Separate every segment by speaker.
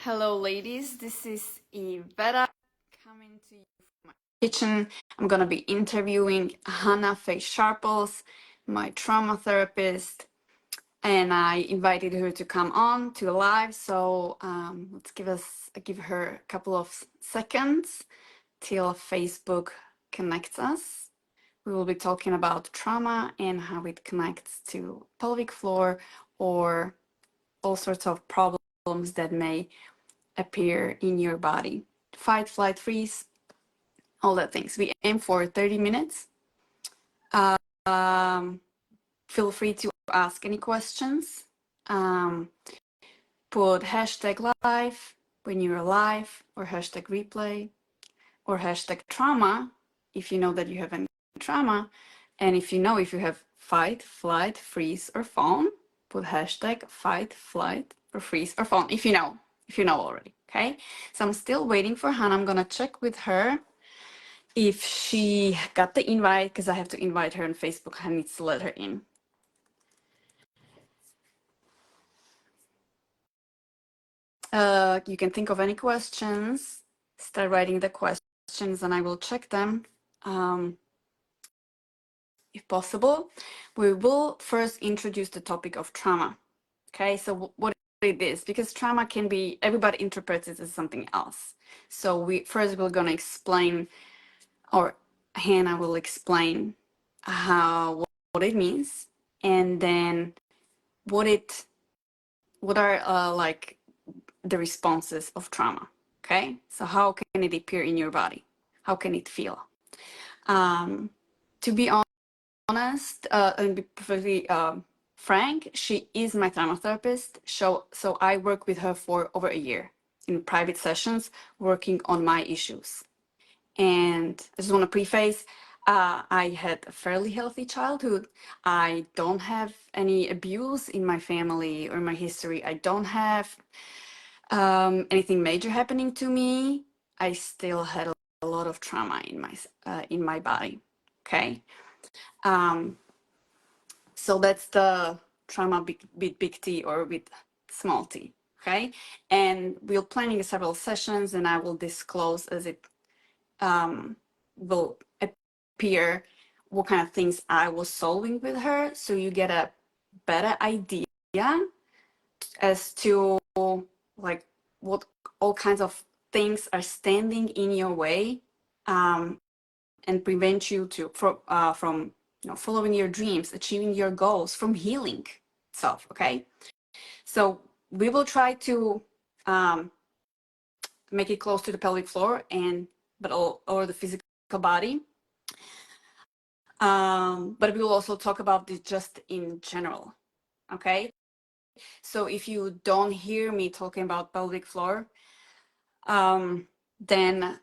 Speaker 1: Hello, ladies. This is Iveta coming to you from my kitchen. I'm going to be interviewing Hannah Faye Sharples, my trauma therapist, and I invited her to come on to live. So let's give her a couple of seconds till Facebook connects us. We will be talking about trauma and how it connects to pelvic floor or all sorts of problems that may appear in your body. Fight, flight, freeze, all that things. We aim for 30 minutes. Feel free to ask any questions. Put hashtag live when you're alive, or hashtag replay, or hashtag trauma if you know that you have any trauma. And if you you have fight, flight, freeze, or fawn, put hashtag fight, flight, or freeze, or fawn if you know already. Okay, so I'm still waiting for Hannah. I'm gonna check with her if she got the invite, because I have to invite her on Facebook. I need to let her in. You can think of any questions, start writing the questions, and I will check them. If possible, we will first introduce the topic of trauma. Okay, so what it is, because trauma can be, everybody interprets it as something else. So we're going to explain, or Hannah will explain what it means, and then what are like the responses of trauma. Okay, so how can it appear in your body? How can it feel? To be honest, and be perfectly frank, she is my trauma therapist. So I work with her for over a year in private sessions, working on my issues. And I just want to preface, I had a fairly healthy childhood. I don't have any abuse in my family or my history. I don't have anything major happening to me. I still had a lot of trauma in my body. Okay. So that's the trauma big T or with small t. Okay. And we're planning several sessions, and I will disclose as it will appear what kind of things I was solving with her, so you get a better idea as to like what all kinds of things are standing in your way and prevent you from following your dreams, achieving your goals, from healing itself. Okay, so we will try to make it close to the pelvic floor or the physical body. But we will also talk about this just in general. Okay, so if you don't hear me talking about pelvic floor, then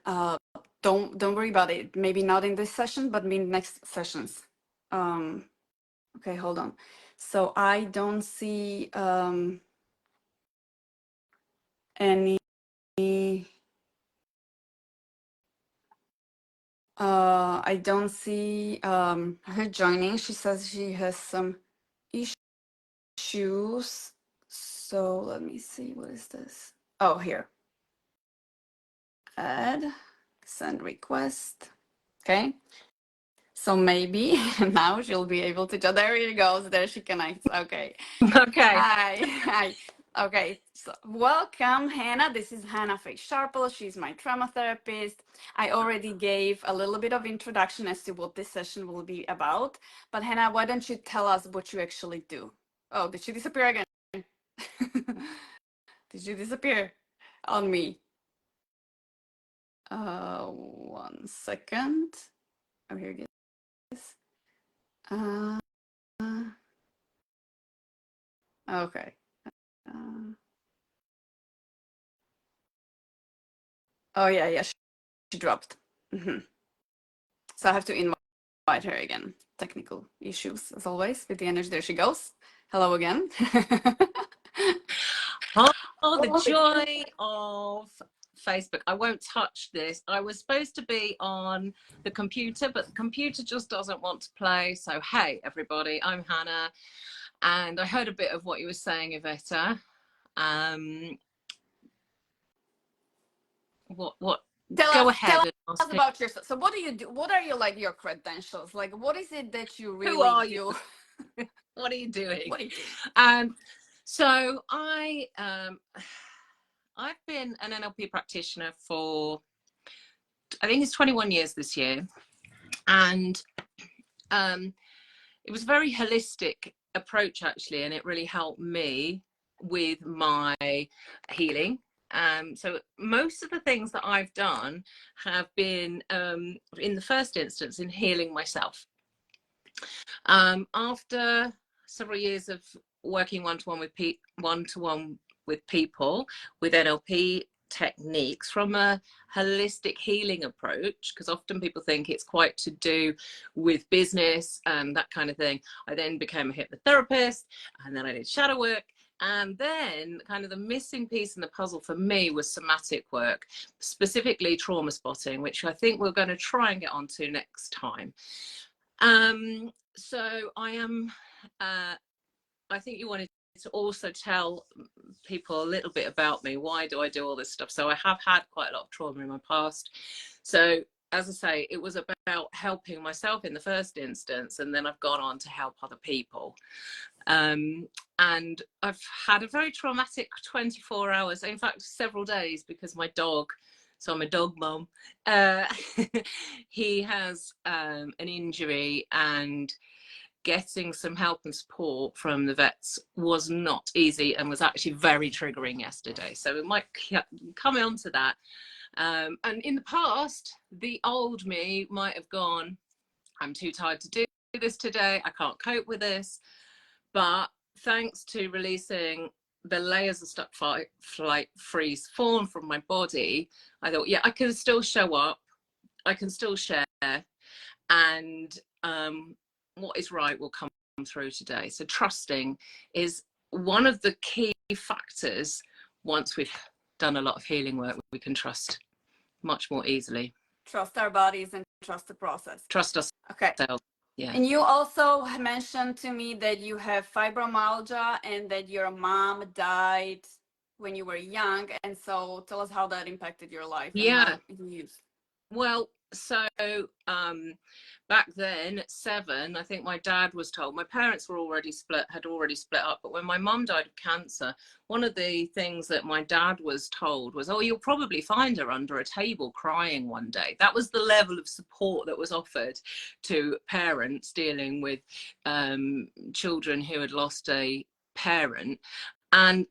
Speaker 1: don't worry about it. Maybe not in this session, but in next sessions. Okay, hold on. So I don't see any. I don't see her joining. She says she has some issues. So let me see. What is this? Oh, here. Add, send request. Okay. So maybe now she'll be able to. There she goes. There she connects. Okay.
Speaker 2: Okay.
Speaker 1: Hi. Okay. So welcome, Hannah. This is Hannah Faye Sharples. She's my trauma therapist. I already gave a little bit of introduction as to what this session will be about. But Hannah, why don't you tell us what you actually do? Oh, did she disappear again? Did you disappear on me? 1 second. Oh, here it is. Okay. Oh yeah, she dropped. So I have to invite her again. Technical issues as always with the energy. There she goes. Hello again.
Speaker 2: Oh, the joy of Facebook. I won't touch this. I was supposed to be on the computer, but the computer just doesn't want to play. So, hey, everybody, I'm Hannah. And I heard a bit of what you were saying, Iveta. What?
Speaker 1: Tell
Speaker 2: ahead and
Speaker 1: us
Speaker 2: ask me.
Speaker 1: about yourself. So what do you do? What are like your credentials? Like what is it that you
Speaker 2: Who
Speaker 1: really
Speaker 2: are you?
Speaker 1: do?
Speaker 2: What are you doing?
Speaker 1: What are you doing?
Speaker 2: So I've been an NLP practitioner for, I think it's 21 years this year, and it was a very holistic approach actually, and it really helped me with my healing. So most of the things that I've done have been in the first instance in healing myself. After several years of working one-to-one with people with NLP techniques from a holistic healing approach, because often people think it's quite to do with business and that kind of thing. I then became a hypnotherapist, and then I did shadow work, and then kind of the missing piece in the puzzle for me was somatic work, specifically trauma spotting, which I think we're going to try and get onto next time. So I am, I think you wanted to also tell people a little bit about me. Why do I do all this stuff? So I have had quite a lot of trauma in my past. So as I say, it was about helping myself in the first instance, and then I've gone on to help other people. And I've had a very traumatic 24 hours, in fact, several days, because my dog, so I'm a dog mom, he has an injury, and getting some help and support from the vets was not easy and was actually very triggering yesterday. So we might come on to that. And in the past, the old me might have gone, I'm too tired to do this today, I can't cope with this. But thanks to releasing the layers of stuck, fight, flight, freeze, fawn from my body, I thought, yeah, I can still show up, I can still share, and what is right will come through today. So trusting is one of the key factors. Once we've done a lot of healing work, we can trust much more easily.
Speaker 1: Trust our bodies and trust the process.
Speaker 2: Trust us.
Speaker 1: Okay.
Speaker 2: Yeah.
Speaker 1: And you also mentioned to me that you have fibromyalgia and that your mom died when you were young. And so tell us how that impacted your life.
Speaker 2: Yeah.
Speaker 1: And how you used.
Speaker 2: Well, so back then at 7, I think my dad was told, my parents were had already split up, but when my mum died of cancer, one of the things that my dad was told was, oh, you'll probably find her under a table crying one day. That was the level of support that was offered to parents dealing with children who had lost a parent. And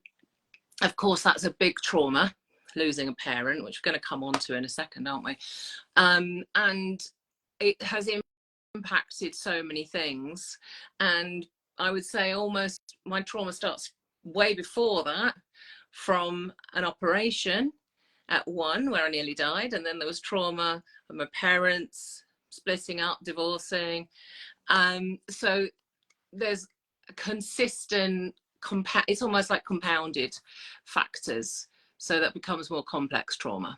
Speaker 2: of course, that's a big trauma, losing a parent, which we're going to come on to in a second, aren't we? And it has impacted so many things. And I would say almost my trauma starts way before that, from an operation at 1 where I nearly died. And then there was trauma of my parents splitting up, divorcing. So there's a consistent, it's almost like compounded factors. So that becomes more complex trauma.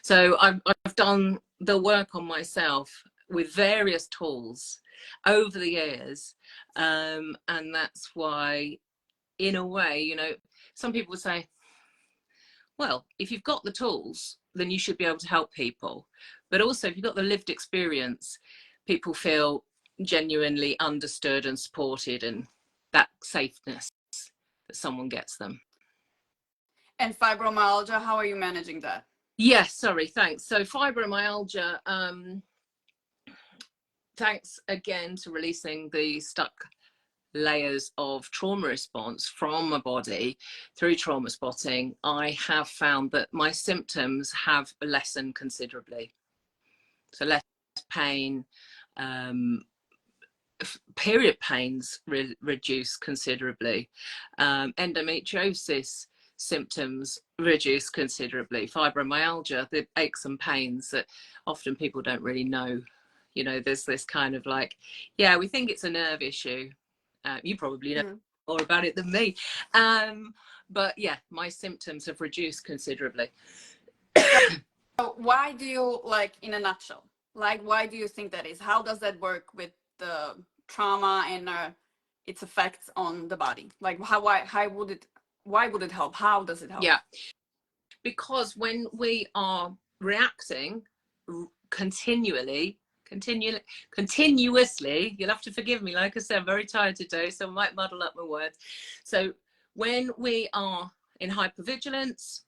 Speaker 2: So I've done the work on myself with various tools over the years. And that's why, in a way, you know, some people would say, well, if you've got the tools, then you should be able to help people. But also, if you've got the lived experience, people feel genuinely understood and supported, and that safeness that someone gets them.
Speaker 1: And fibromyalgia, how are you managing that?
Speaker 2: Yes, sorry, thanks. So fibromyalgia, thanks again to releasing the stuck layers of trauma response from my body through trauma spotting, I have found that my symptoms have lessened considerably. So less pain, period pains reduce considerably, endometriosis symptoms reduce considerably, fibromyalgia, the aches and pains that often people don't really know. You know, there's this kind of like, yeah, we think it's a nerve issue. You probably know more about it than me. But yeah, my symptoms have reduced considerably.
Speaker 1: So why do you, like, in a nutshell, like, why do you think that is? How does that work with the trauma and its effects on the body? Like, why would it help? How does it help?
Speaker 2: Yeah. because when we are reacting continuously, continuously, you'll have to forgive me, like I said, I'm very tired today, so I might muddle up my words. So when we are in hypervigilance,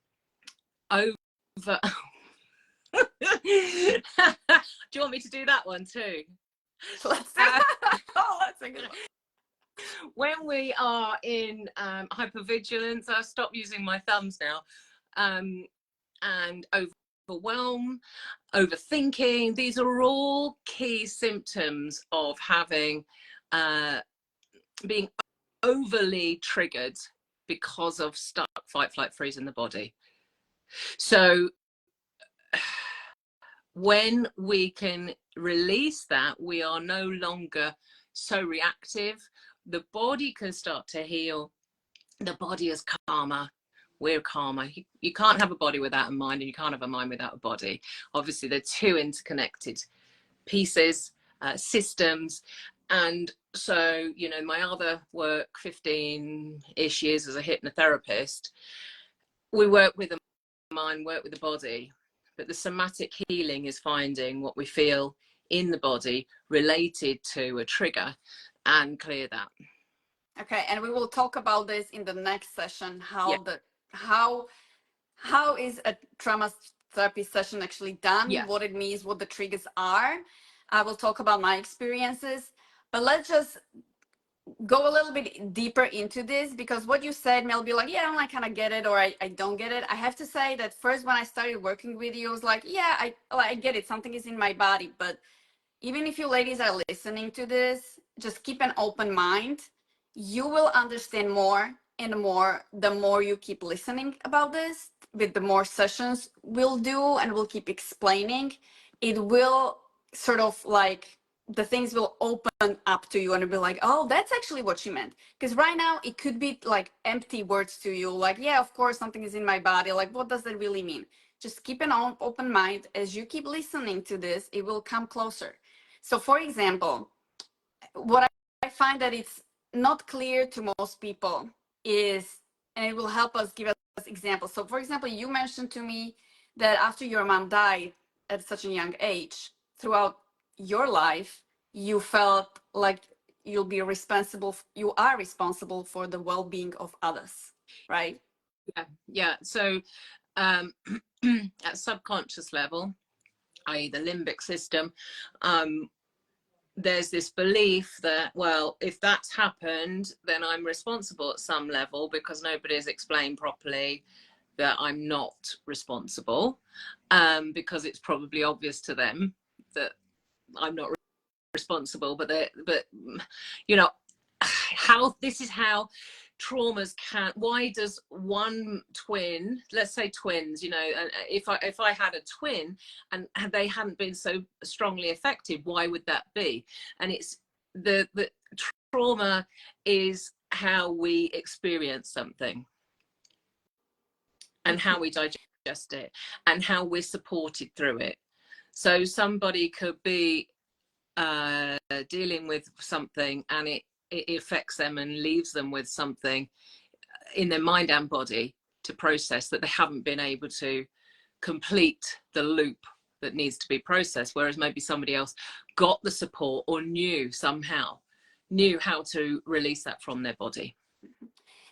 Speaker 2: over do you want me to do that one too?
Speaker 1: Oh, that's a good one.
Speaker 2: When we are in hypervigilance, I stop using my thumbs now, and overwhelm, overthinking, these are all key symptoms of having being overly triggered because of stuck fight, flight, freeze in the body. So when we can release that, we are no longer so reactive. The body can start to heal. The body is calmer. We're calmer. You can't have a body without a mind, and you can't have a mind without a body. Obviously, they're two interconnected pieces, systems. And so, you know, my other work, 15-ish years as a hypnotherapist, we work with the mind, work with the body. But the somatic healing is finding what we feel in the body related to a trigger and clear that.
Speaker 1: Okay, and we will talk about this in the next session, how how is a trauma therapy session actually done, what it means, what the triggers are. I will talk about my experiences, but let's just go a little bit deeper into this, because what you said may be like, yeah, I kind of get it, or I don't get it. I have to say that first, when I started working with you, I was like, yeah, I get it. Something is in my body. But even if you ladies are listening to this, just keep an open mind. You will understand more and more the more you keep listening about this. With the more sessions we'll do and we'll keep explaining, it will sort of like, the things will open up to you and it'll be like, oh, that's actually what she meant. Because right now it could be like empty words to you, like, yeah, of course something is in my body, like what does that really mean? Just keep an open mind. As you keep listening to this, it will come closer. So for example, what I find that it's not clear to most people is, and it will help us give us examples. So for example, you mentioned to me that after your mom died at such a young age, throughout your life, you felt like you are responsible for the well-being of others, right?
Speaker 2: Yeah. So at subconscious level, i.e. the limbic system, there's this belief that, well, if that's happened, then I'm responsible at some level, because nobody has explained properly that I'm not responsible, because it's probably obvious to them that I'm not responsible. But you know, this is how traumas can. Why does one twin, let's say twins, you know, if I had a twin and they hadn't been so strongly affected, why would that be? And it's the trauma is how we experience something and how we digest it and how we're supported through it. So somebody could be dealing with something and it affects them and leaves them with something in their mind and body to process, that they haven't been able to complete the loop that needs to be processed, whereas maybe somebody else got the support or knew how to release that from their body.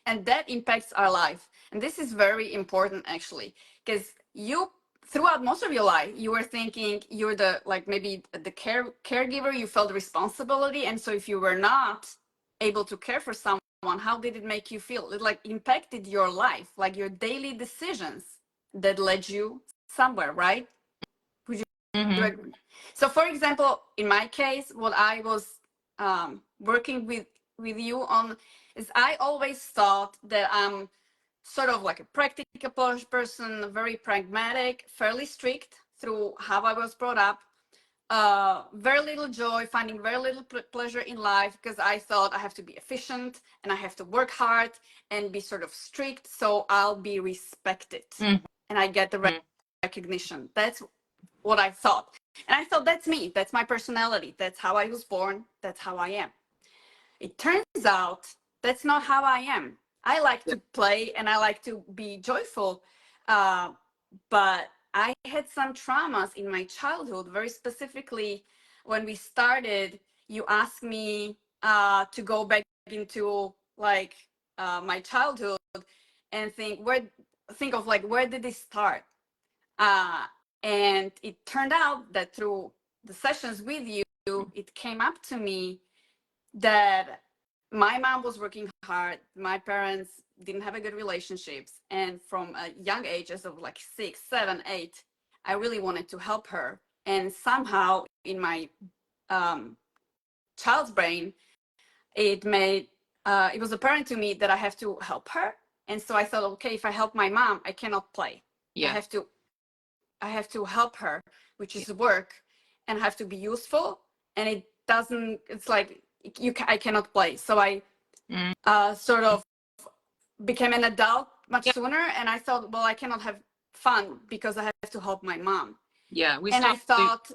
Speaker 1: And that impacts our life. And this is very important, actually, because you, throughout most of your life, you were thinking you're the, like, maybe the caregiver, you felt responsibility. And so if you were not able to care for someone, how did it make you feel? It like impacted your life, like your daily decisions that led you somewhere, right? Would you agree? So for example, in my case, what I was working with you on is, I always thought that I'm sort of like a practical person, very pragmatic, fairly strict through how I was brought up. Very little joy, finding very little pleasure in life, because I thought I have to be efficient and I have to work hard and be sort of strict, so I'll be respected and I get the recognition. That's what I thought. And I thought, that's me, that's my personality, that's how I was born, that's how I am. It turns out that's not how I am. I like to play and I like to be joyful. But I had some traumas in my childhood. Very specifically, when we started, you asked me to go back into like my childhood and think of like where did this start? Uh, and it turned out that through the sessions with you, it came up to me that my mom was working hard. My parents didn't have a good relationships. And from a young age, as of like 6, 7, 8, I really wanted to help her. And somehow in my um, child's brain, it was apparent to me that I have to help her. And so I thought, okay, if I help my mom, I cannot play.
Speaker 2: Yeah.
Speaker 1: I have to help her, which is work, and I have to be useful. And it's like I cannot play. So I sort of became an adult much sooner, and I thought, well, I cannot have fun because I have to help my mom.
Speaker 2: Yeah,
Speaker 1: I thought,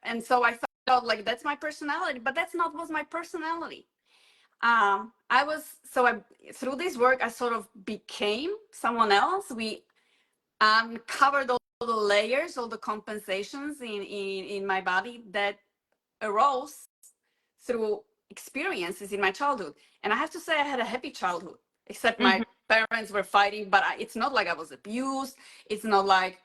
Speaker 1: and so I thought like that's my personality, but that's not was my personality. Through this work, I sort of became someone else. We uncovered all the layers, all the compensations in my body that arose through experiences in my childhood. And I have to say, I had a happy childhood, except my parents were fighting, but it's not like I was abused. It's not like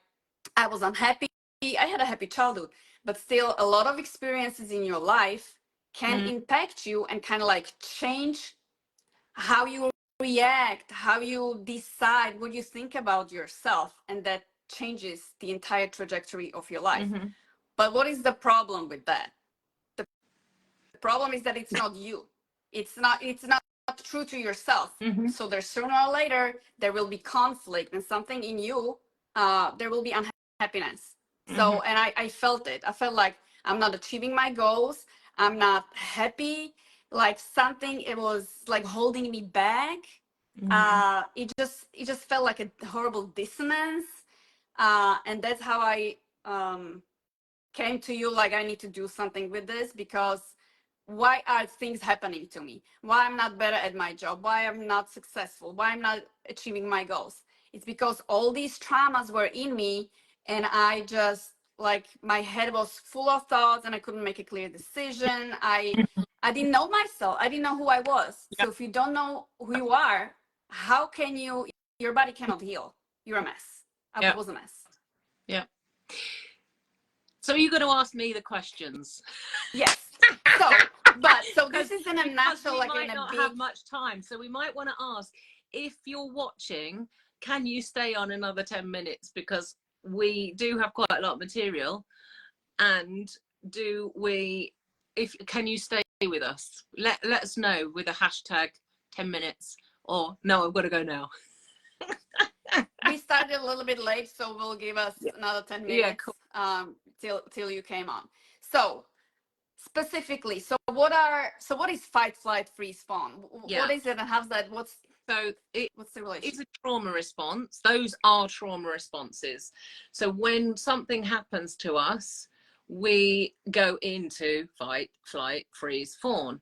Speaker 1: I was unhappy. I had a happy childhood, but still, a lot of experiences in your life can impact you and kind of like change how you react, how you decide, what you think about yourself, and that changes the entire trajectory of your life. But what is the problem with that? The problem is that it's not you. It's not true to yourself. So there's sooner or later there will be conflict, and something in you, there will be unhappiness. So and I felt it. I felt like I'm not achieving my goals. I'm not happy. Like something, it was like holding me back. It just felt like a horrible dissonance. And that's how I came to you, like I need to do something with this, because why are things happening to me? Why I'm not better at my job? Why I'm not successful? Why I'm not achieving my goals? It's because all these traumas were in me, and I just like my head was full of thoughts, and I couldn't make a clear decision. I didn't know myself. I didn't know who I was. So if you don't know who you are, how can you? Your body cannot heal. You're a mess. I was a mess.
Speaker 2: Yeah. So are you going to ask me the questions?
Speaker 1: Yes. So this is in a nutshell, like
Speaker 2: we might not have much time. So we might want to ask, if you're watching, can you stay on another 10 minutes? Because we do have quite a lot of material. And can you stay with us? Let us know with a hashtag 10 minutes, or no, I've got to go now.
Speaker 1: We started a little bit late, so we'll give us another 10 minutes till you came on. So specifically, what is fight, flight, freeze, fawn? What is it, and how's that? What's the relation?
Speaker 2: It's a trauma response. Those are trauma responses. So when something happens to us, we go into fight, flight, freeze, fawn.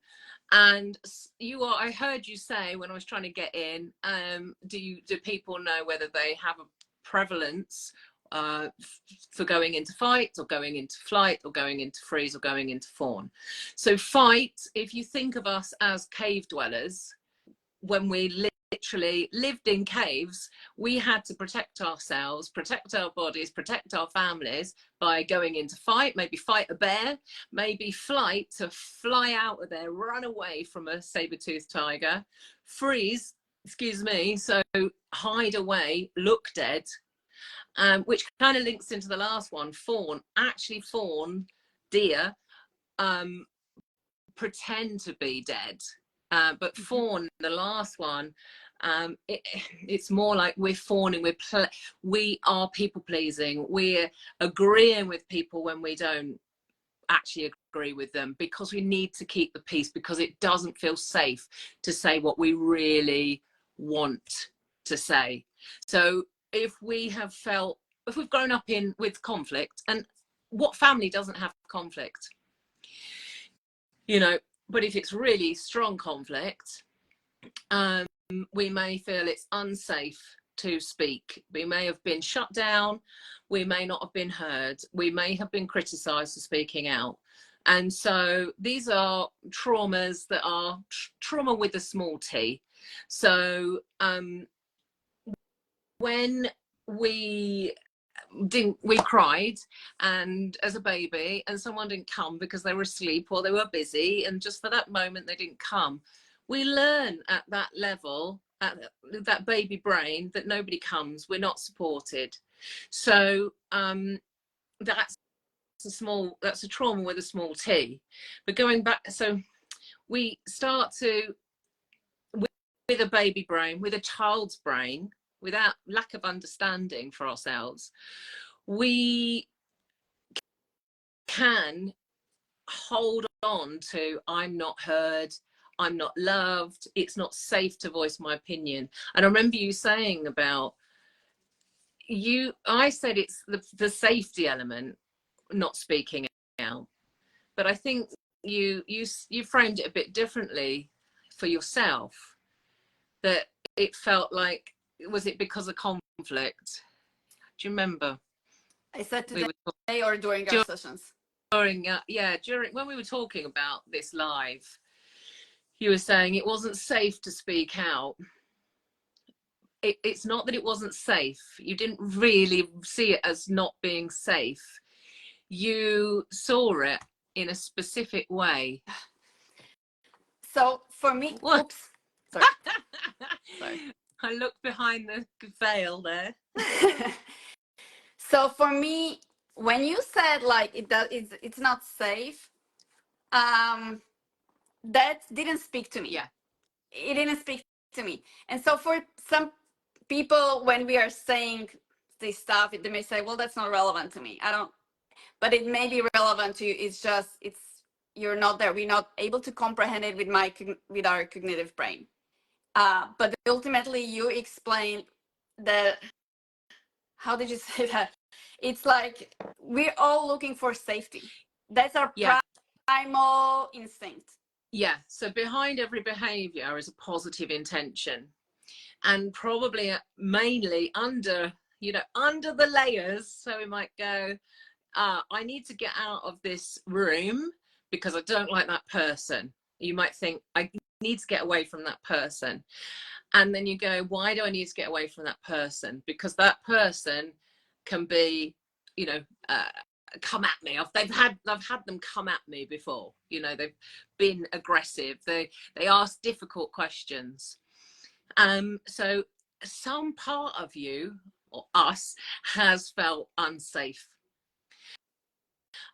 Speaker 2: And I heard you say when I was trying to get in, do people know whether they have a prevalence for going into fight, or going into flight, or going into freeze, or going into fawn? So fight, if you think of us as cave dwellers, when we literally lived in caves, we had to protect ourselves, protect our bodies, protect our families by going into fight, maybe fight a bear, maybe flight, to fly out of there, run away from a saber-toothed tiger. Freeze, excuse me, so hide away, look dead, which kind of links into the last one, fawn. Actually, fawn, deer, pretend to be dead. But fawn, the last one, it's more like we're fawning, we are people pleasing, we're agreeing with people when we don't actually agree with them, because we need to keep the peace, because it doesn't feel safe to say what we really want to say. So if we've grown up with conflict, and what family doesn't have conflict, but if it's really strong conflict, we may feel it's unsafe to speak. We may have been shut down. We may not have been heard. We may have been criticized for speaking out. And so these are traumas that are trauma with a small t. So when we cried and as a baby and someone didn't come because they were asleep or they were busy, and just for that moment they didn't come, we learn at that level, at that baby brain, that nobody comes, we're not supported. So that's a trauma with a small t. But going back, so we start to, with a baby brain, with a child's brain, without lack of understanding for ourselves, we can hold on to, I'm not heard, I'm not loved, it's not safe to voice my opinion. And I remember you saying about you, I said it's the safety element, not speaking out. But I think you framed it a bit differently for yourself, that it felt like, was it because of conflict? Do you remember?
Speaker 1: I said today or during our sessions?
Speaker 2: During when we were talking about this live, you were saying it wasn't safe to speak out. It's not that it wasn't safe. You didn't really see it as not being safe. You saw it in a specific way.
Speaker 1: So for me,
Speaker 2: what?
Speaker 1: Oops, sorry.
Speaker 2: Sorry. I looked behind the veil there.
Speaker 1: So for me, when you said like it's not safe, that didn't speak to me.
Speaker 2: Yeah.
Speaker 1: It didn't speak to me. And so for some people, when we are saying this stuff, they may say, well, that's not relevant to me. I don't, but it may be relevant to you. It's just, you're not there. We're not able to comprehend it with our cognitive brain. But ultimately you explain that, how did you say that? It's like, we're all looking for safety. That's our primal instinct.
Speaker 2: Yeah, so behind every behavior is a positive intention, and probably mainly under the layers. So we might go, I need to get out of this room because I don't like that person. You might think, I need to get away from that person. And then you go, why do I need to get away from that person? Because that person can be, come at me. I've had them come at me before. They've been aggressive. They ask difficult questions. So some part of you or us has felt unsafe.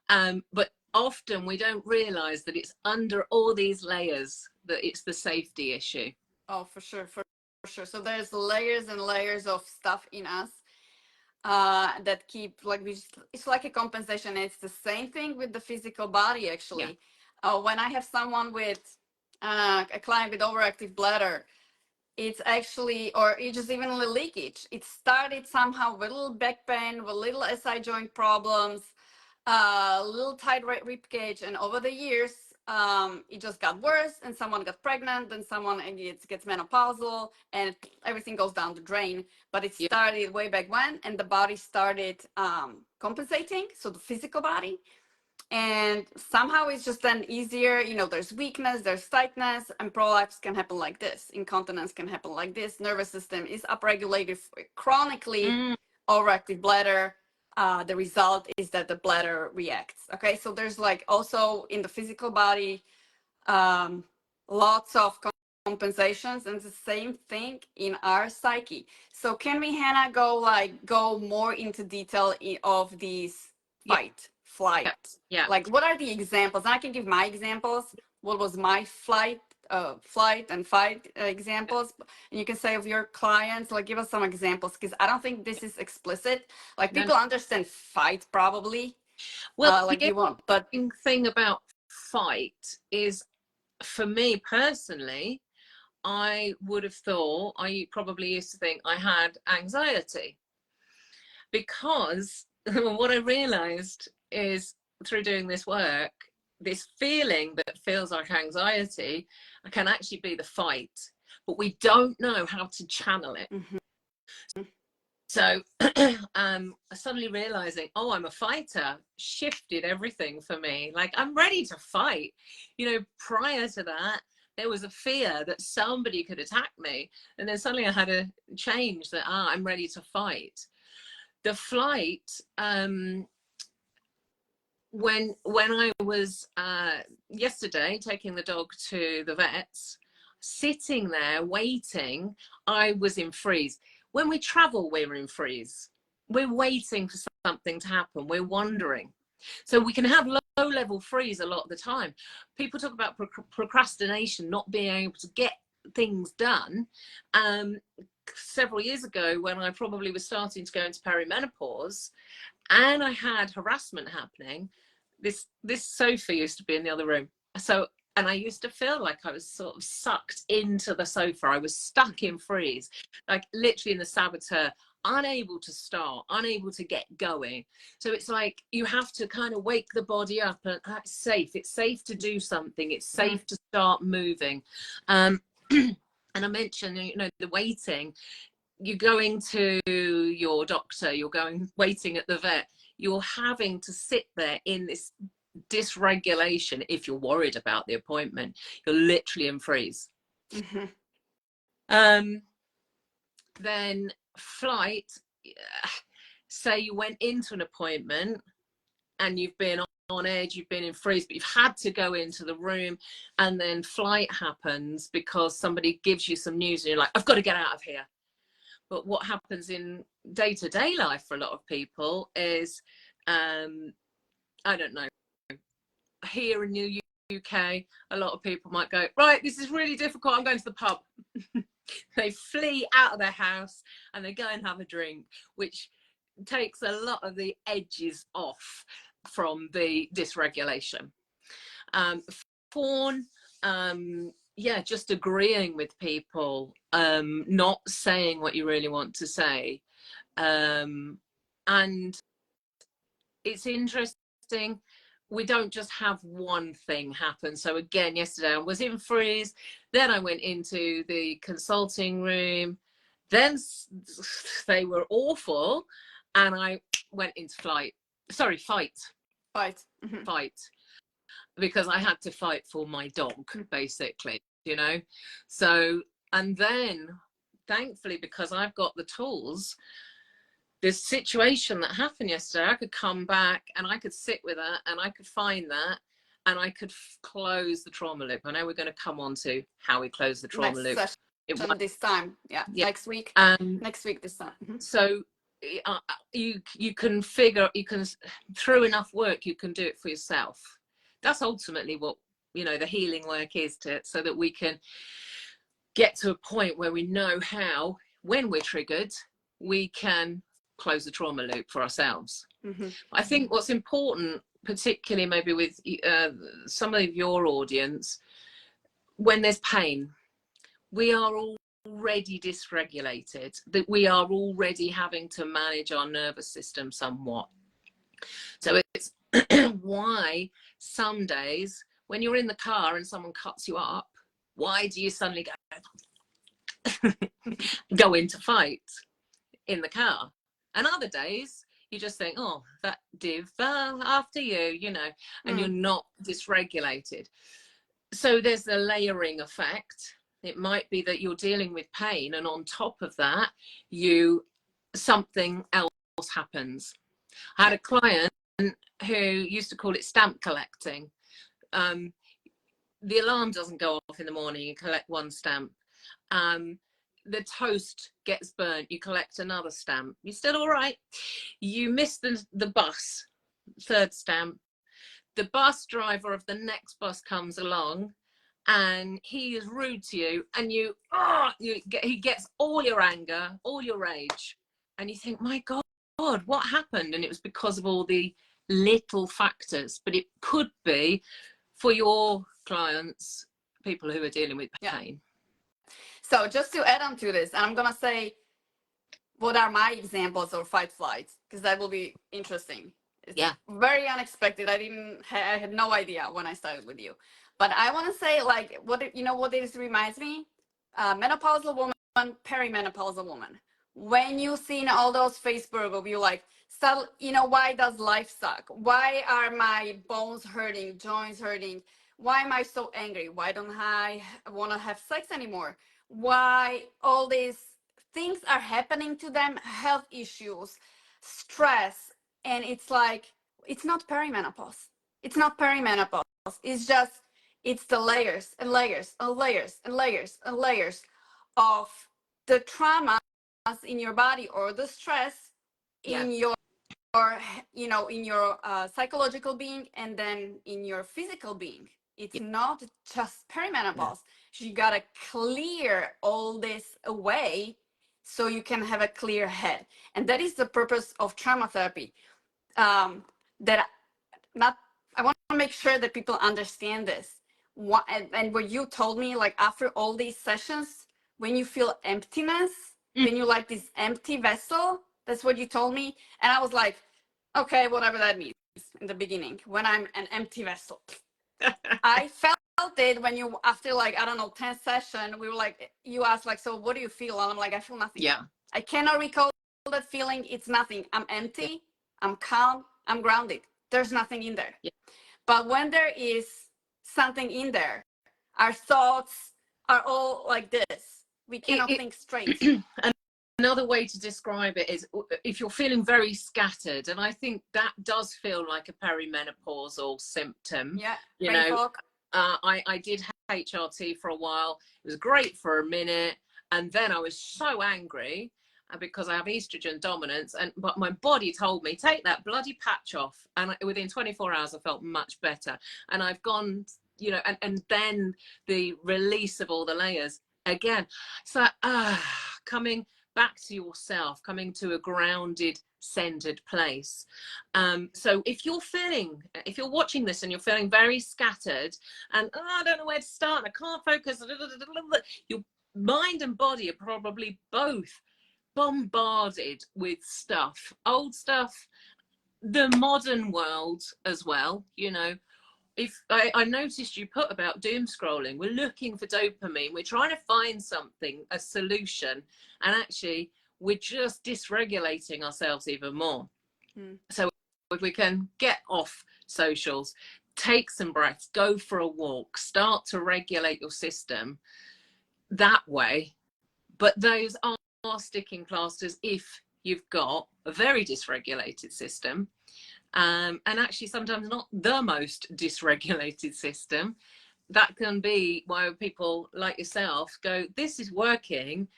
Speaker 2: But often we don't realize that it's under all these layers that it's the safety issue.
Speaker 1: Oh, for sure. For sure. So there's layers and layers of stuff in us that keep, it's like a compensation. It's the same thing with the physical body, actually. Yeah. When I have someone with a client with overactive bladder, it's actually, or it's just even a little leakage. It started somehow with a little back pain, with little SI joint problems, little tight rib cage, and over the years, it just got worse, and someone got pregnant, then someone gets menopausal, and everything goes down the drain. But it started way back when, and the body started compensating, so the physical body. And somehow it's just then easier, there's weakness, there's tightness, and prolapse can happen like this. Incontinence can happen like this. Nervous system is upregulated chronically, overactive bladder. The result is that the bladder reacts. Okay, so there's also in the physical body, lots of compensations, and the same thing in our psyche. So can we, Hannah, go more into detail of these fight, flight?
Speaker 2: Yeah.
Speaker 1: What are the examples? I can give my examples. What was my flight and fight examples, and you can say of your clients, give us some examples, because I don't think this is explicit. People understand fight probably.
Speaker 2: Well,
Speaker 1: you won't. But
Speaker 2: the thing about fight is, for me personally, I would have thought, I probably used to think I had anxiety, because what I realized is, through doing this work, this feeling that feels like anxiety can actually be the fight, but we don't know how to channel it. So suddenly realizing, oh, I'm a fighter, shifted everything for me. Like, I'm ready to fight. You know, prior to that, there was a fear that somebody could attack me. And then suddenly I had a change that, I'm ready to fight. The flight, when I was yesterday taking the dog to the vets, sitting there waiting, I was in freeze. When we travel, we're in freeze. We're waiting for something to happen. We're wondering. So we can have low level freeze a lot of the time. People talk about procrastination, not being able to get things done. Several years ago, when I probably was starting to go into perimenopause and I had harassment happening, this sofa used to be in the other room. So, and I used to feel like I was sort of sucked into the sofa. I was stuck in freeze, like literally in the saboteur, unable to start, unable to get going. So it's like you have to kind of wake the body up, and it's safe. It's safe to do something. It's safe to start moving. And I mentioned, you know, the waiting. You're going to your doctor, you're waiting at the vet, you're having to sit there in this dysregulation. If you're worried about the appointment, you're literally in freeze. Then flight, say you went into an appointment and you've been on edge, you've been in freeze, but you've had to go into the room, and then flight happens because somebody gives you some news and you're like, I've got to get out of here. But what happens in day-to-day life for a lot of people is, I don't know, here in the UK, a lot of people might go, right, this is really difficult, I'm going to the pub. They flee out of their house and they go and have a drink, which takes a lot of the edges off from the dysregulation. Fawn, yeah, just agreeing with people, not saying what you really want to say. And it's interesting, we don't just have one thing happen. So again, yesterday I was in freeze, then I went into the consulting room, then they were awful, and I went into fight. Because I had to fight for my dog, basically, you know. So, and then thankfully, because I've got the tools, this situation that happened yesterday, I could come back and I could sit with that and I could find that and I could close the trauma loop. I know we're going to come on to how we close the trauma loop.
Speaker 1: This time, yeah. Next week. Next week, this time.
Speaker 2: So you can figure, through enough work, you can do it for yourself. That's ultimately what, you know, the healing work is, so that we can get to a point where we know how, when we're triggered, we can close the trauma loop for ourselves. I think what's important, particularly maybe with some of your audience, when there's pain, we are already dysregulated, that we are already having to manage our nervous system somewhat. So it's why some days when you're in the car and someone cuts you up, why do you suddenly go into fight in the car? And other days you just think, oh, that div, after you, you know, and you're not dysregulated. So there's a layering effect. It might be that you're dealing with pain, and on top of that, something else happens. I had a client who used to call it stamp collecting. The alarm doesn't go off in the morning, you collect one stamp. The toast gets burnt, you collect another stamp. You're still all right. You miss the bus, third stamp. The bus driver of the next bus comes along and he is rude to you, and he gets all your anger, all your rage, and you think, my God, what happened? And it was because of all the little factors. But it could be for your clients, people who are dealing with pain.
Speaker 1: So just to add on to this, and I'm gonna say what are my examples of fight flights, because that will be interesting. It's very unexpected. I had no idea when I started with you. But I want to say, like, what this reminds me, menopausal woman, perimenopausal woman. when you see in all those Facebook of you like, so, you know, why does life suck? Why are my bones hurting, joints hurting? Why am I so angry? Why don't I want to have sex anymore? Why all these things are happening to them, health issues, stress, and it's like, it's not perimenopause. It's not perimenopause. It's just, it's the layers and layers and layers and layers and layers of the trauma in your body or the stress in your, you know, in your psychological being and then in your physical being. It's not just perimenopause. You gotta clear all this away so you can have a clear head, and that is the purpose of trauma therapy. That not I want to make sure that people understand this. What, and what you told me, like after all these sessions, when you feel emptiness, when you like this empty vessel, that's what you told me. And I was like, okay, whatever that means in the beginning, when I'm an empty vessel. I felt it when you, after like, I don't know, 10 session, we were like, you asked like, so what do you feel? And I'm like, I feel nothing.
Speaker 2: Yeah.
Speaker 1: I cannot recall that feeling. It's nothing. I'm empty. I'm calm. I'm grounded. There's nothing in there.
Speaker 2: Yeah.
Speaker 1: But when there is something in there, our thoughts are all like this. We cannot think straight.
Speaker 2: Another way to describe it is if you're feeling very scattered, and I think that does feel like a perimenopausal symptom.
Speaker 1: Yeah,
Speaker 2: you know, I did HRT for a while. It was great for a minute, and then I was so angry because I have estrogen dominance, but my body told me, take that bloody patch off, and within 24 hours I felt much better. And I've gone, you know, and then the release of all the layers again. So coming back to yourself, coming to a grounded, centered place. So if you're watching this and you're feeling very scattered and I don't know where to start, I can't focus, your mind and body are probably both bombarded with stuff, old stuff, the modern world as well. You know, if I noticed you put about doom scrolling, we're looking for dopamine, we're trying to find something, a solution, and actually we're just dysregulating ourselves even more. So if we can get off socials, take some breaths, go for a walk, start to regulate your system that way. But those are sticking plasters if you've got a very dysregulated system. And actually sometimes not the most dysregulated system. That can be why people like yourself go, this is working,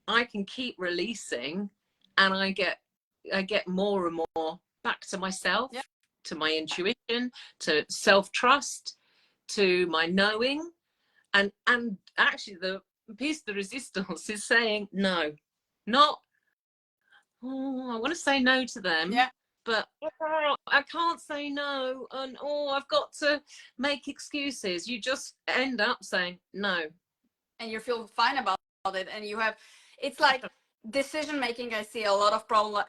Speaker 2: I can keep releasing, and I get more and more back to myself, to my intuition, to self-trust, to my knowing. And actually the piece of the resistance is saying no, not, oh, I want to say no to them. But I can't say no, and I've got to make excuses. You just end up saying no,
Speaker 1: and you feel fine about it, and you have, it's like decision making. I see a lot of problem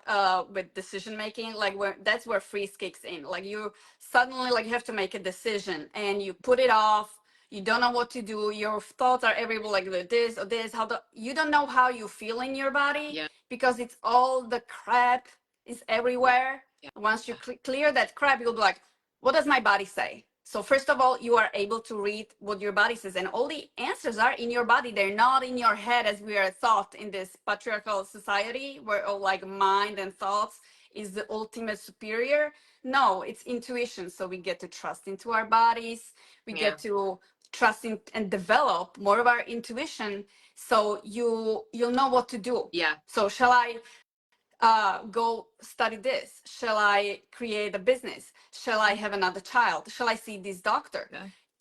Speaker 1: with decision making, like that's where freeze kicks in. Like you suddenly like you have to make a decision and you put it off. You don't know what to do. Your thoughts are everywhere, like this or this. You don't know how you feel in your body because it's all the crap is everywhere. Once you clear that crap, you'll be like, what does my body say? So first of all, you are able to read what your body says, and all the answers are in your body. They're not in your head as we are taught in this patriarchal society where all like mind and thoughts is the ultimate superior. No, it's intuition. So we get to trust into our bodies. We get to trust in and develop more of our intuition. So you'll know what to do. So shall I go study this? Shall I create a business? Shall I have another child? Shall I see this doctor?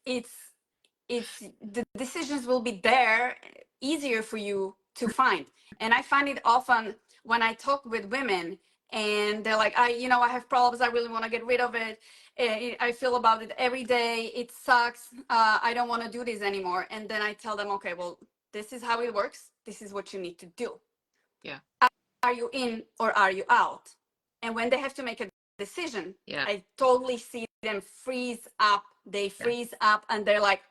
Speaker 1: It's the decisions will be there, easier for you to find. And I find it often when I talk with women and they're like, I have problems, I really want to get rid of it. I feel about it every day, it sucks, I don't want to do this anymore. And then I tell them, okay, well, this is how it works, this is what you need to do. Are you in or are you out? And when they have to make a decision, I totally see them freeze up. They freeze up and they're like,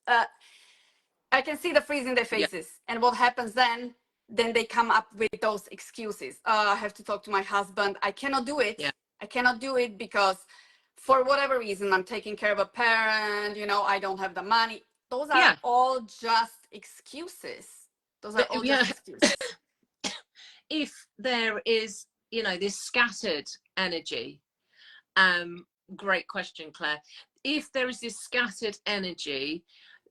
Speaker 1: I can see the freeze in their faces. And what happens then? then they come up with those excuses. I have to talk to my husband. I cannot do it.
Speaker 2: Yeah.
Speaker 1: I cannot do it because for whatever reason, I'm taking care of a parent, you know, I don't have the money. Those are all just excuses. Those are all just excuses.
Speaker 2: If there is, you know, this scattered energy, great question, Claire. If there is this scattered energy,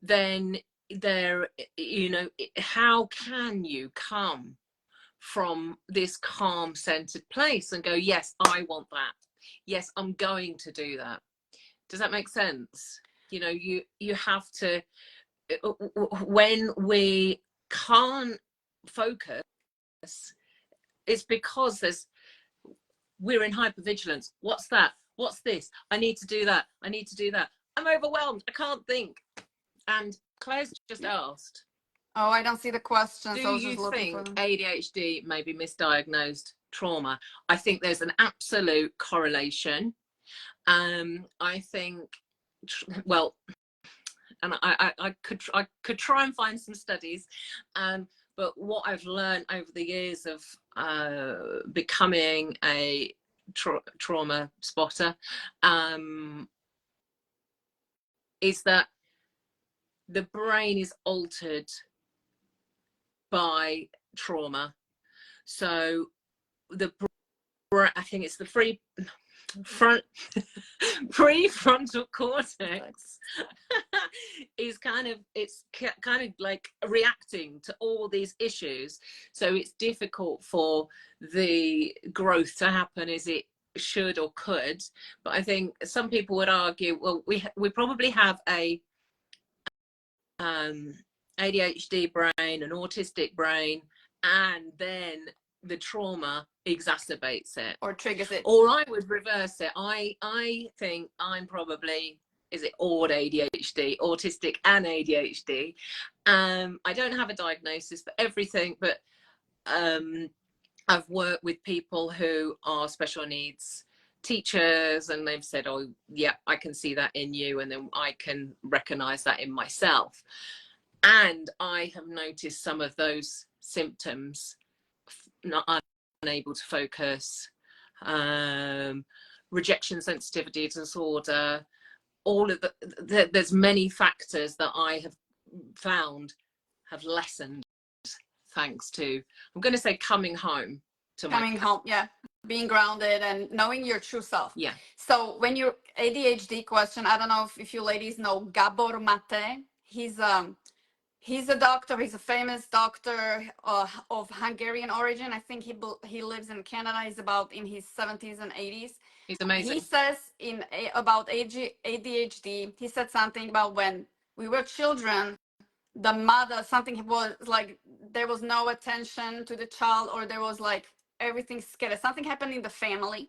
Speaker 2: then there, you know, how can you come from this calm centered place and go, yes, I want that, yes, I'm going to do that? Does that make sense? You know, you have to, when we can't focus, it's because we're in hypervigilance. What's that? What's this? I need to do that. I need to do that. I'm overwhelmed. I can't think. And Claire's just asked,
Speaker 1: oh, I don't see the question.
Speaker 2: do
Speaker 1: So I was
Speaker 2: you
Speaker 1: just looking for
Speaker 2: think
Speaker 1: them.
Speaker 2: ADHD may be misdiagnosed trauma? I think there's an absolute correlation. I think, well, and I could try and find some studies, but what I've learned over the years of becoming a trauma spotter is that the brain is altered by trauma. So the I think it's the prefrontal cortex is kind of like reacting to all these issues, so it's difficult for the growth to happen as it should or could. But I think some people would argue, well, we probably have a ADHD brain, an autistic brain, and then the trauma exacerbates it
Speaker 1: or triggers it.
Speaker 2: Or I would reverse it. I think I'm probably, is it odd ADHD, autistic and ADHD. I don't have a diagnosis for everything, but I've worked with people who are special needs teachers, and they've said, oh yeah, I can see that in you, and then I can recognize that in myself. And I have noticed some of those symptoms, not unable to focus, rejection sensitivity disorder, all of there's many factors that I have found have lessened thanks to, I'm going to say, coming home to
Speaker 1: coming home, yeah, being grounded and knowing your true self.
Speaker 2: Yeah.
Speaker 1: So when your ADHD question, I don't know if you ladies know Gabor Mate. He's a doctor. He's a famous doctor of Hungarian origin. I think he lives in Canada. He's about in his 70s and 80s.
Speaker 2: He's amazing.
Speaker 1: He says about ADHD, he said something about when we were children, the mother, something was like, there was no attention to the child, or there was like everything scattered. Something happened in the family,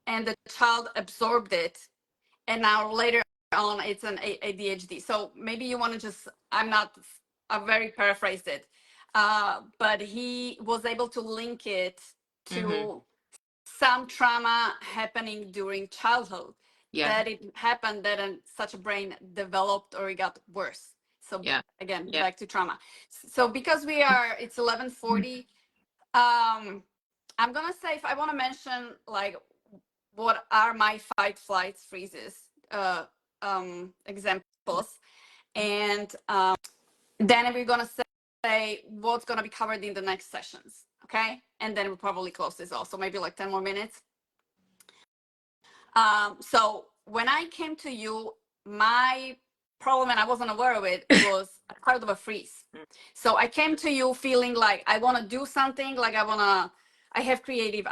Speaker 1: and the child absorbed it. And now later on, it's an ADHD. So maybe you want to just, I very paraphrased it, but he was able to link it to some trauma happening during childhood.
Speaker 2: Yeah.
Speaker 1: That it happened that such a brain developed or it got worse. So again, back to trauma. So because it's 11:40, I'm gonna say, if I want to mention like what are my fight, flight, freezes examples, and then we're gonna say what's gonna be covered in the next sessions, okay? And then we'll probably close this also, maybe like 10 more minutes. So when I came to you, my problem, and I wasn't aware of it, was part of a freeze. So I came to you feeling like I want to do something, like I have creative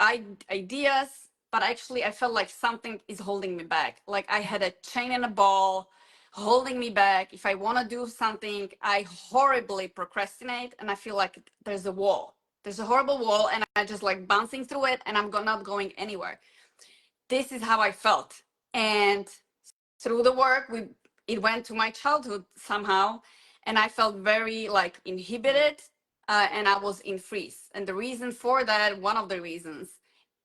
Speaker 1: ideas, but actually I felt like something is holding me back. Like I had a chain and a ball holding me back. If I want to do something, I horribly procrastinate, and I feel like there's a wall. There's a horrible wall, and I just like bouncing through it, and I'm not going anywhere. This is how I felt. And through the work, it went to my childhood somehow, and I felt very like inhibited, and I was in freeze. And the reason for that, one of the reasons,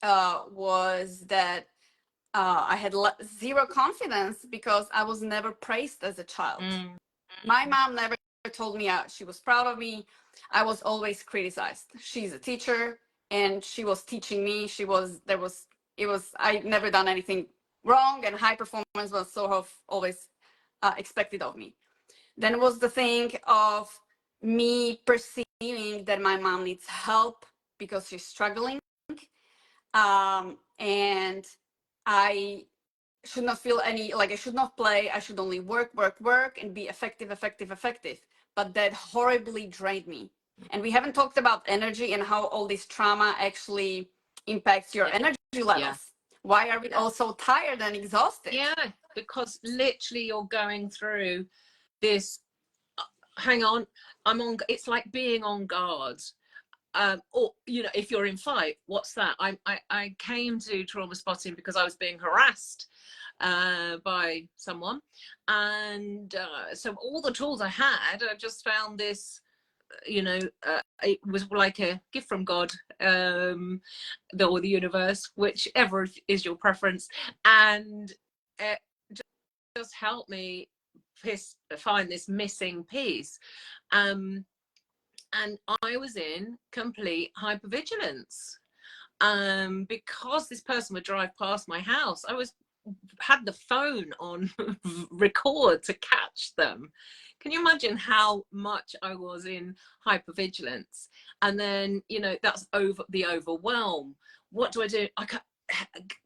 Speaker 1: was that I had zero confidence because I was never praised as a child. My mom never told me she was proud of me. I was always criticized. She's a teacher and she was teaching me. I never done anything wrong, and high performance was sort of always expected of me. Then was the thing of me perceiving that my mom needs help because she's struggling. And I should not feel any, like I should not play. I should only work, work, work, and be effective, effective, effective. But that horribly drained me. And we haven't talked about energy and how all this trauma actually impacts your energy levels. Yeah. Why are we all so tired and exhausted?
Speaker 2: Yeah, because literally you're going through this, hang on, it's like being on guard. Or, you know, if you're in fight, what's that? I came to trauma spotting because I was being harassed by someone. And so all the tools I had, I just found this, you know, it was like a gift from God, or the universe, whichever is your preference. And it just helped me find this missing piece. And I was in complete hypervigilance, because this person would drive past my house. I had the phone on record to catch them. Can you imagine how much I was in hypervigilance? And then, you know, that's the overwhelm. What do?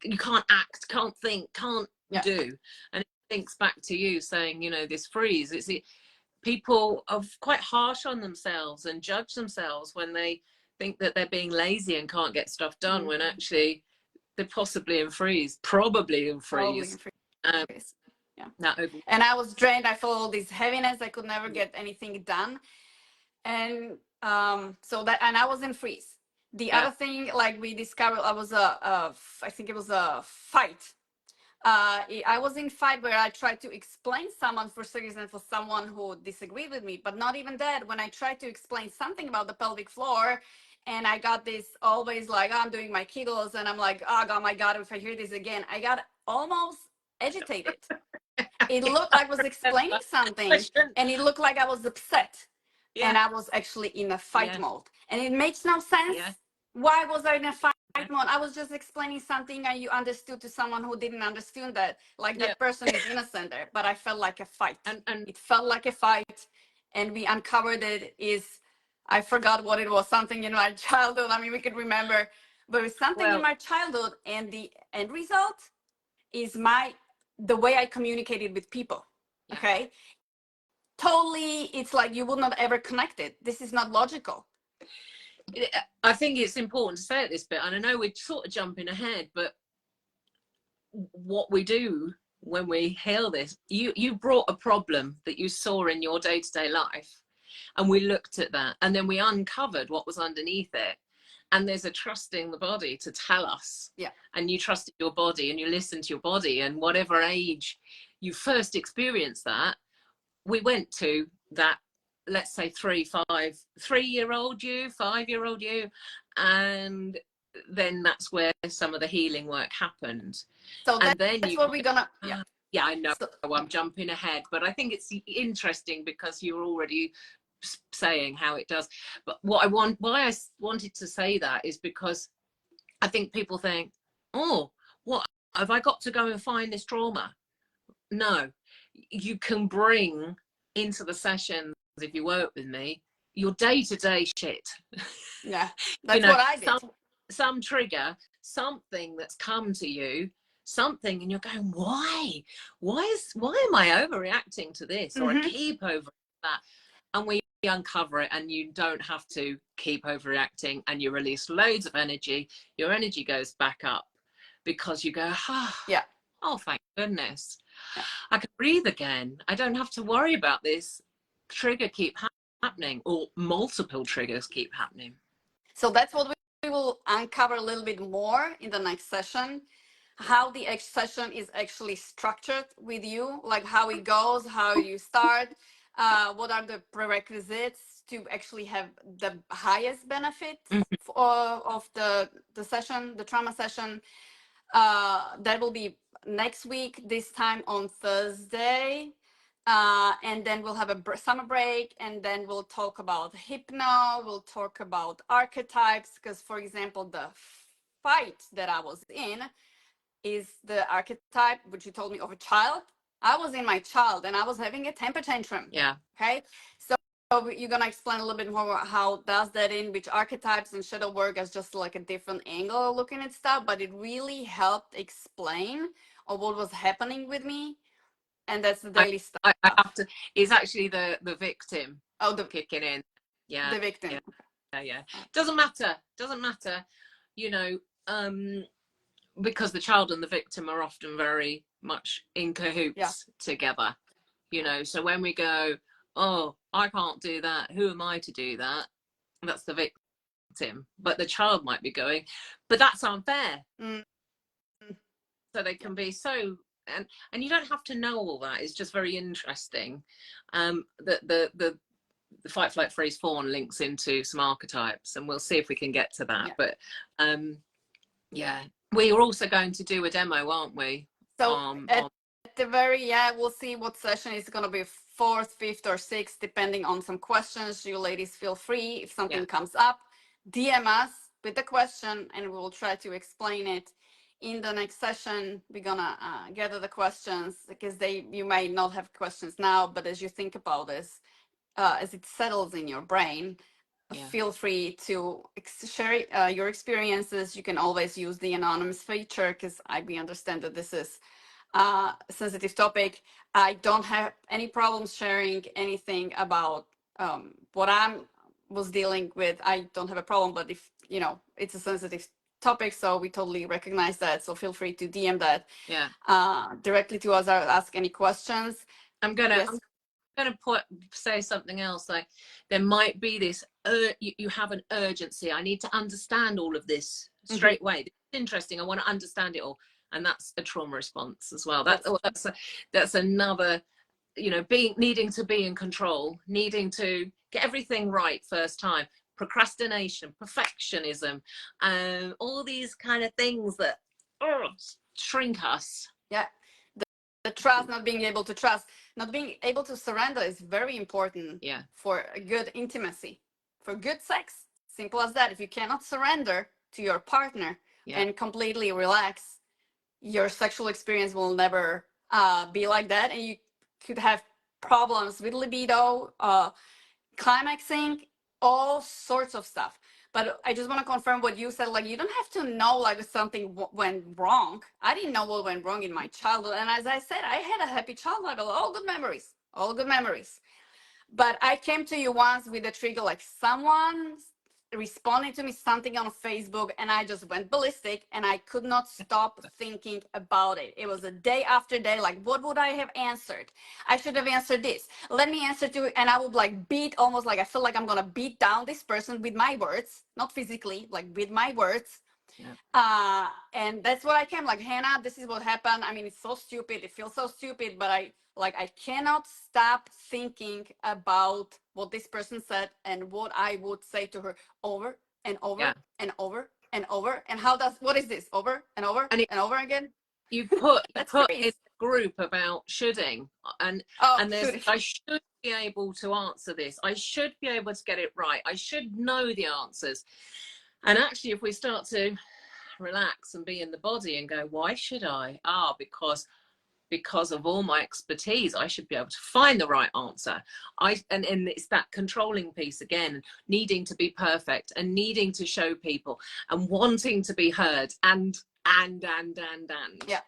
Speaker 2: You can't act, can't think, can't do. And it thinks back to you saying, you know, this freeze. People are quite harsh on themselves and judge themselves when they think that they're being lazy and can't get stuff done, when actually they're probably in freeze. And
Speaker 1: I was drained. I felt all this heaviness. I could never get anything done. And and I was in freeze. The other thing, like we discovered, I think it was a fight. I was in fight where I tried to explain someone for some reason for someone who disagreed with me, but not even that. When I tried to explain something about the pelvic floor, and I got this always like, oh, I'm doing my Kegels, and I'm like, oh my God, if I hear this again, I got almost agitated. It looked like I was explaining something, and it looked like I was upset, and I was actually in a fight mode, and it makes no sense. Why was I in a fight mode? I was just explaining something and you understood to someone who didn't understand that. Like that person is innocent there, but I felt like a fight. And it felt like a fight, and we uncovered I forgot what it was, something in my childhood. I mean, we could remember, but it was something in my childhood, and the end result is the way I communicated with people. Okay? Totally, it's like you would not ever connect it. This is not logical.
Speaker 2: I think it's important to say at this bit, and I know we're sort of jumping ahead, but what we do when we heal this, you brought a problem that you saw in your day-to-day life, and we looked at that, and then we uncovered what was underneath it. And there's a trusting the body to tell us. And you trusted your body, and you listened to your body, and whatever age you first experienced that, we went to that, let's say 3-year-old you, 5-year-old you, and then that's where some of the healing work happened.
Speaker 1: So that's what we're gonna
Speaker 2: I know, I'm jumping ahead, but I think it's interesting because you're already saying how it does. But why I wanted to say that is because I think people think, oh, what have I got to go and find this trauma? No, you can bring into the sessions, if you work with me, your day-to-day shit.
Speaker 1: That's what I did.
Speaker 2: Some trigger, something that's come to you, something, and you're going, why am I overreacting to this? Or I keep over that. And we uncover it, and you don't have to keep overreacting, and you release loads of energy. Your energy goes back up because you go, oh, thank goodness. I can breathe again. I don't have to worry about this trigger keep happening, or multiple triggers keep happening.
Speaker 1: So that's what we will uncover a little bit more in the next session, how the session is actually structured with you, like how it goes, how you start, what are the prerequisites to actually have the highest benefit of the session, the trauma session. That will be next week, this time on Thursday. And then we'll have a summer break, and then we'll talk about hypno, we'll talk about archetypes, because, for example, the fight that I was in is the archetype, which you told me, of a child. I was in my child, and I was having a temper tantrum.
Speaker 2: Yeah.
Speaker 1: Okay. So you're going to explain a little bit more how does that in which archetypes and shadow work as just like a different angle of looking at stuff, but it really helped explain what was happening with me. And that's the daily stuff.
Speaker 2: I have to, it's actually the victim
Speaker 1: the
Speaker 2: kicking in. Yeah.
Speaker 1: The victim.
Speaker 2: Yeah. Doesn't matter. You know, because the child and the victim are often very much in cahoots together. You know, so when we go, oh, I can't do that, who am I to do that? That's the victim. But the child might be going, but that's unfair. So they can be so, and you don't have to know all that. It's just very interesting. The fight, flight, freeze, fawn links into some archetypes, and we'll see if we can get to that. But we are also going to do a demo, aren't we?
Speaker 1: So at the very we'll see what session is going to be, 4th, 5th, or 6th, depending on some questions. You ladies feel free, if something comes up, DM us with the question, and we'll try to explain it in the next session. We're gonna gather the questions, because you may not have questions now, but as you think about this, as it settles in your brain, feel free to share your experiences. You can always use the anonymous feature, because we understand that this is a sensitive topic. I don't have any problems sharing anything about what I was dealing with. I don't have a problem, but if it's a sensitive topic, so we totally recognize that. So feel free to DM that directly to us, or ask any questions.
Speaker 2: I'm gonna say something else, like there might be this you have an urgency. I need to understand all of this straight away. It's interesting, I want to understand it all, and that's a trauma response as well. That's another, needing to be in control, needing to get everything right first time, procrastination, perfectionism, all these kind of things that shrink us.
Speaker 1: The trust, not being able to trust, not being able to surrender is very important for a good intimacy, for good sex. Simple as that. If you cannot surrender to your partner and completely relax, your sexual experience will never be like that. And you could have problems with libido, climaxing, all sorts of stuff. But I just want to confirm what you said. Like, you don't have to know like something went wrong. I didn't know what went wrong in my childhood. And as I said, I had a happy childhood, all good memories, all good memories. But I came to you once with a trigger, like someone responding to me something on Facebook, and I just went ballistic, and I could not stop thinking about it. It was a day after day, like, what would I have answered? I should have answered this. Let me answer to it. And I would like almost like I feel like I'm gonna beat down this person with my words, not physically, like with my words. And that's what I came, like, Hannah, this is what happened. I mean, it's so stupid, it feels so stupid, but I cannot stop thinking about what this person said and what I would say to her over and over and over and over. And what is this, over and over and over again?
Speaker 2: You put in a group about shoulding, and I should be able to answer this, I should be able to get it right, I should know the answers. And actually, if we start to relax and be in the body and go, why should I? Because of all my expertise, I should be able to find the right answer. And it's that controlling piece again, needing to be perfect and needing to show people and wanting to be heard and.
Speaker 1: Yeah.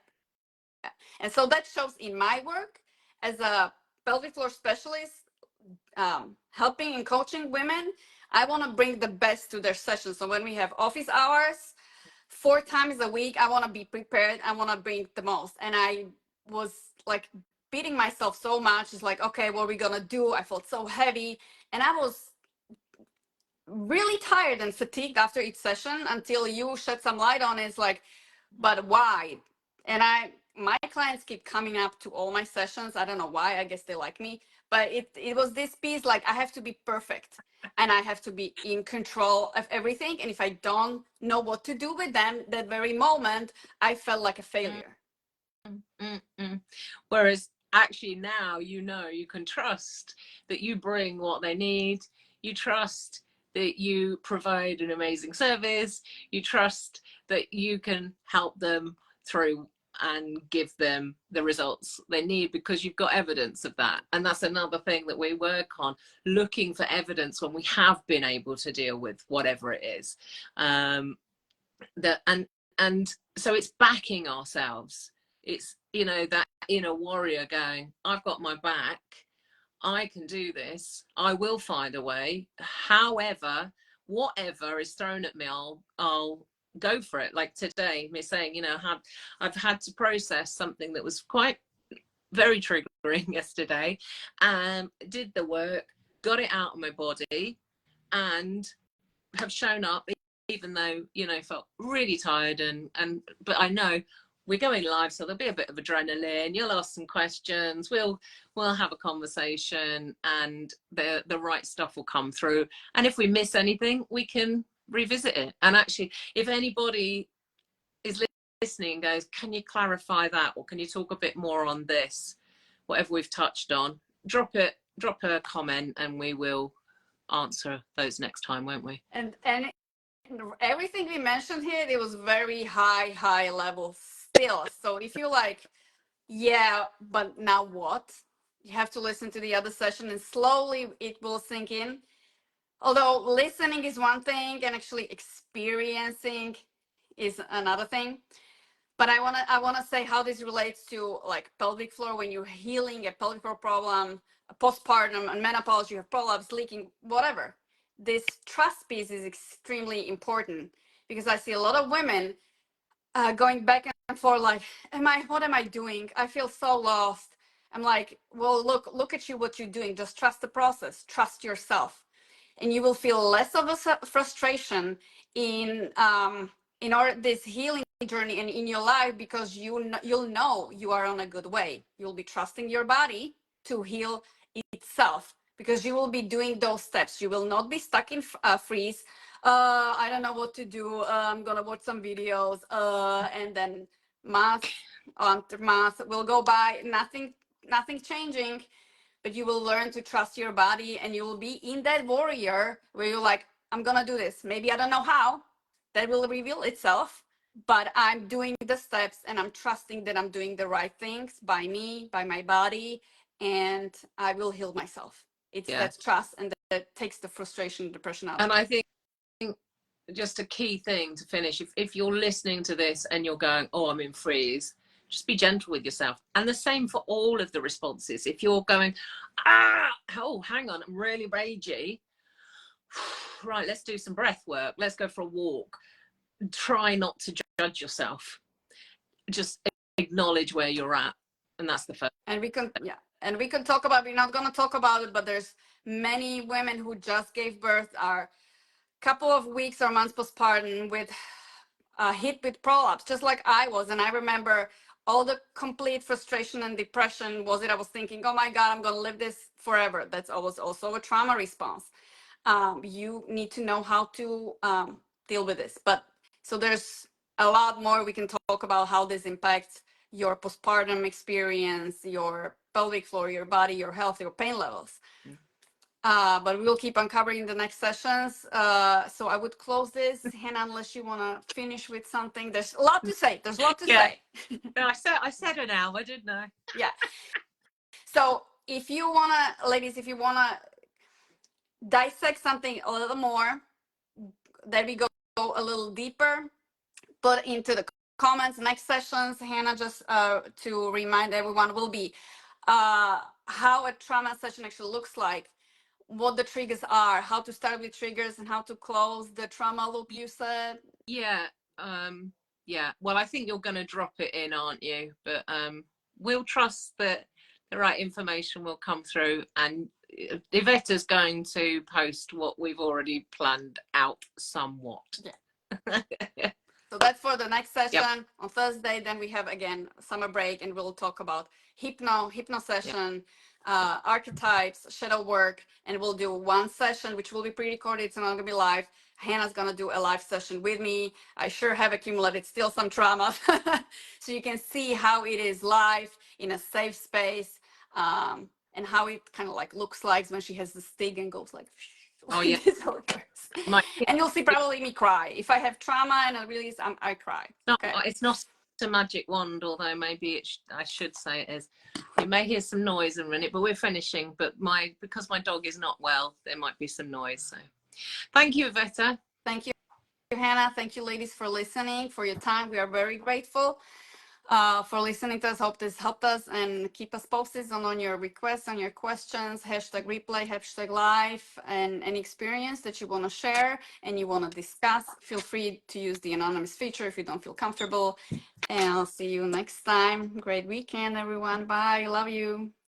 Speaker 1: And so that shows in my work as a pelvic floor specialist, helping and coaching women. I want to bring the best to their sessions. So when we have office hours, 4 times a week, I want to be prepared. I want to bring the most. And I was like beating myself so much. It's like, okay, what are we gonna do? I felt so heavy, and I was really tired and fatigued after each session, until you shed some light on it. It's like, but why? And my clients keep coming up to all my sessions. I don't know why. I guess they like me. But it was this piece, like, I have to be perfect and I have to be in control of everything. And if I don't know what to do with them that very moment, I felt like a failure.
Speaker 2: Whereas actually now you can trust that you bring what they need. You trust that you provide an amazing service. You trust that you can help them through and give them the results they need because you've got evidence of that. And that's another thing that we work on, looking for evidence when we have been able to deal with whatever it is. And so it's backing ourselves. It's, you know, that inner warrior going, I've got my back, I can do this, I will find a way. However, whatever is thrown at me, I'll go for it. Like today, me saying, you know, I've had to process something that was quite very triggering yesterday, and did the work, got it out of my body, and have shown up, even though, you know, felt really tired. But I know we're going live, so there'll be a bit of adrenaline. You'll ask some questions, we'll have a conversation, and the right stuff will come through. And if we miss anything, we can revisit it. And actually, if anybody is listening and goes, can you clarify that, or can you talk a bit more on this, whatever we've touched on, drop a comment, and we will answer those next time, won't we?
Speaker 1: And everything we mentioned here, it was very high level still. So if you're like, yeah, but now what? You have to listen to the other session, and slowly it will sink in. Although listening is one thing and actually experiencing is another thing. But I wanna say how this relates to like pelvic floor. When you're healing a pelvic floor problem, a postpartum and menopause, you have prolapse, leaking, whatever. This trust piece is extremely important, because I see a lot of women going back and forth like, what am I doing? I feel so lost. I'm like, well, look at you, what you're doing. Just trust the process, trust yourself, and you will feel less of a frustration in this healing journey and in your life, because you'll know you are on a good way. You'll be trusting your body to heal itself, because you will be doing those steps. You will not be stuck in freeze. I don't know what to do. I'm gonna watch some videos, and then month after month will go by, nothing changing. But you will learn to trust your body, and you will be in that warrior where you're like, I'm gonna do this. Maybe I don't know how. That will reveal itself, but I'm doing the steps, and I'm trusting that I'm doing the right things by me, by my body, and I will heal myself. It's that trust, and that takes the frustration, depression out.
Speaker 2: And I think just a key thing to finish, if you're listening to this and you're going, oh, I'm in freeze, just be gentle with yourself. And the same for all of the responses. If you're going, oh, hang on, I'm really ragey, right, let's do some breath work, let's go for a walk. Try not to judge yourself, just acknowledge where you're at. And that's the first.
Speaker 1: And we can talk about, we're not going to talk about it, but there's many women who just gave birth, are couple of weeks or months postpartum, with hit with prolapse, just like I was. And I remember all the complete frustration and depression. I was thinking, oh my God, I'm going to live this forever. That's always also a trauma response. You need to know how to deal with this. But so there's a lot more we can talk about, how this impacts your postpartum experience, your pelvic floor, your body, your health, your pain levels. But we will keep on covering the next sessions. So I would close this, Hannah, unless you want to finish with something. There's a lot to say. Say.
Speaker 2: I said an hour, didn't I?
Speaker 1: Yeah. So if you want to, ladies, if you want to dissect something a little more, that we go a little deeper, put into the comments. Next sessions, Hannah, just to remind everyone, will be how a trauma session actually looks like, what the triggers are, how to start with triggers, and how to close the trauma loop, you said.
Speaker 2: Well, I think you're going to drop it in, aren't you? But we'll trust that the right information will come through, and Iveta's going to post what we've already planned out somewhat.
Speaker 1: So that's for the next session on Thursday. Then we have, again, summer break, and we'll talk about hypno session, archetypes, shadow work, and we'll do one session, which will be pre-recorded. It's not going to be live. Hannah's going to do a live session with me. I sure have accumulated still some trauma. So you can see how it is live in a safe space. and how it kind of like looks like when she has the stick and goes like,
Speaker 2: Oh yeah,
Speaker 1: this is how it works.
Speaker 2: my
Speaker 1: And you'll see probably me cry. If I have trauma and I release, I cry. Okay.
Speaker 2: it's not a magic wand, although maybe I should say it is. You may hear some noise in a minute, but we're finishing. But because my dog is not well, there might be some noise. So thank you, Iveta.
Speaker 1: Thank you, Hannah. Thank you, ladies, for listening, for your time. We are very grateful for listening to us. Hope this helped us, and keep us posted on your requests, on your questions, #replay, #live, and any experience that you want to share and you want to discuss. Feel free to use the anonymous feature if you don't feel comfortable. And I'll see you next time. Great weekend, everyone. Bye. Love you.